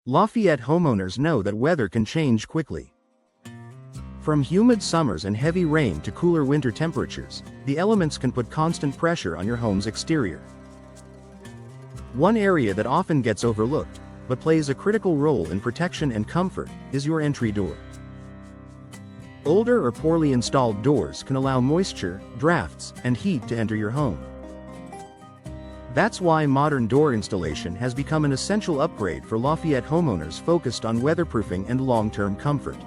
Lafayette homeowners know that weather can change quickly. From humid summers and heavy rain to cooler winter temperatures, the elements can put constant pressure on your home's exterior. One area that often gets overlooked, but plays a critical role in protection and comfort, is your entry door. Older or poorly installed doors can allow moisture, drafts, and heat to enter your home. That's why modern door installation has become an essential upgrade for Lafayette homeowners focused on weatherproofing and long-term comfort.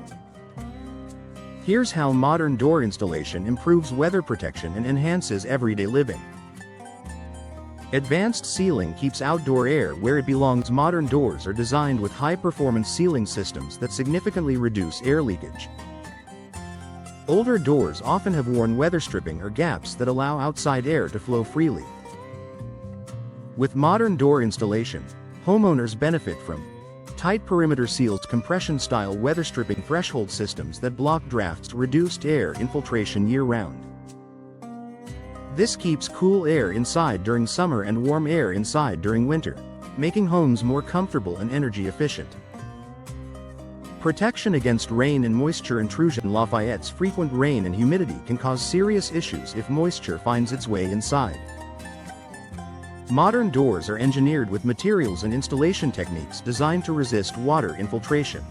Here's how modern door installation improves weather protection and enhances everyday living. Advanced sealing keeps outdoor air where it belongs. Modern doors are designed with high-performance sealing systems that significantly reduce air leakage. Older doors often have worn weather stripping or gaps that allow outside air to flow freely. With modern door installation, homeowners benefit from tight perimeter seals, compression-style weather stripping threshold systems that block drafts, reduced air infiltration year-round. This keeps cool air inside during summer and warm air inside during winter, making homes more comfortable and energy efficient. Protection against rain and moisture intrusion. Lafayette's frequent rain and humidity can cause serious issues if moisture finds its way inside. Modern doors are engineered with materials and installation techniques designed to resist water infiltration.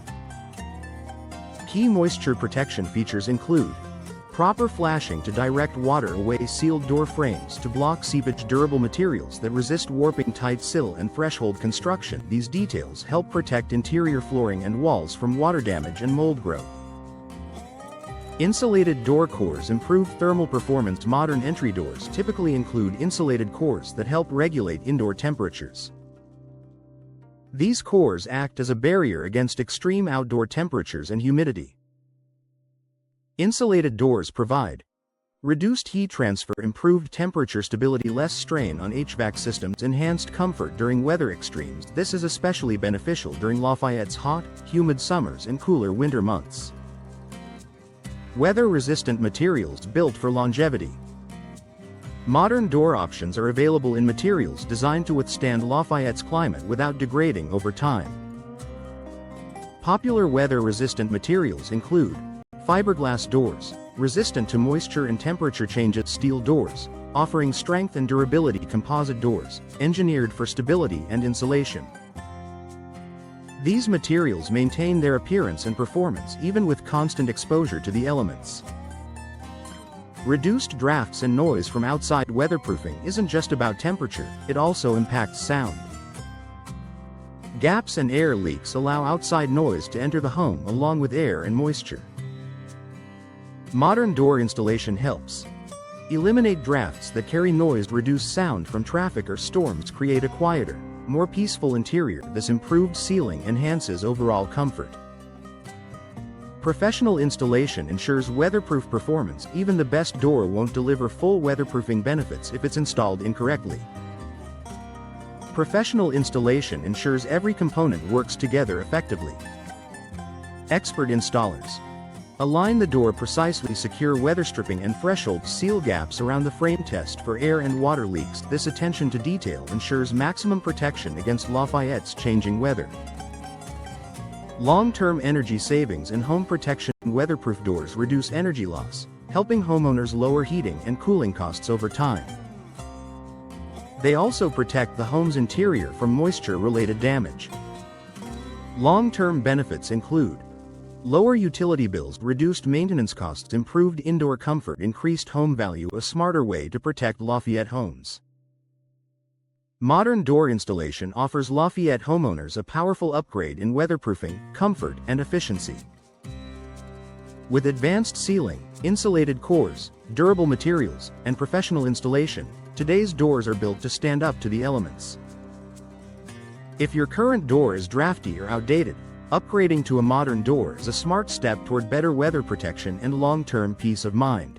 Key moisture protection features include proper flashing to direct water away, sealed door frames to block seepage, durable materials that resist warping, tight sill and threshold construction. These details help protect interior flooring and walls from water damage and mold growth. Insulated door cores improve thermal performance. Modern entry doors typically include insulated cores that help regulate indoor temperatures. These cores act as a barrier against extreme outdoor temperatures and humidity. Insulated doors provide reduced heat transfer, improved temperature stability, less strain on HVAC systems, enhanced comfort during weather extremes. This is especially beneficial during Lafayette's hot, humid summers and cooler winter months. Weather-resistant materials built for longevity. Modern door options are available in materials designed to withstand Lafayette's climate without degrading over time. Popular weather-resistant materials include fiberglass doors, resistant to moisture and temperature changes; steel doors, offering strength and durability; composite doors, engineered for stability and insulation. These materials maintain their appearance and performance even with constant exposure to the elements. Reduced drafts and noise from outside. Weatherproofing isn't just about temperature, it also impacts sound. Gaps and air leaks allow outside noise to enter the home along with air and moisture. Modern door installation helps eliminate drafts that carry noise, reduce sound from traffic or storms, create a quieter, more peaceful interior. This improved sealing enhances overall comfort. Professional installation ensures weatherproof performance. Even the best door won't deliver full weatherproofing benefits if it's installed incorrectly. Professional installation ensures every component works together effectively. Expert installers align the door precisely, secure weather stripping and threshold, seal gaps around the frame, test for air and water leaks. This attention to detail ensures maximum protection against Lafayette's changing weather. Long-term energy savings and home protection. Weatherproof doors reduce energy loss, helping homeowners lower heating and cooling costs over time. They also protect the home's interior from moisture-related damage. Long-term benefits include lower utility bills, reduced maintenance costs, improved indoor comfort, increased home value. A smarter way to protect Lafayette homes. Modern door installation offers Lafayette homeowners a powerful upgrade in weatherproofing, comfort, and efficiency. With advanced sealing, insulated cores, durable materials, and professional installation, today's doors are built to stand up to the elements. If your current door is drafty or outdated, upgrading to a modern door is a smart step toward better weather protection and long-term peace of mind.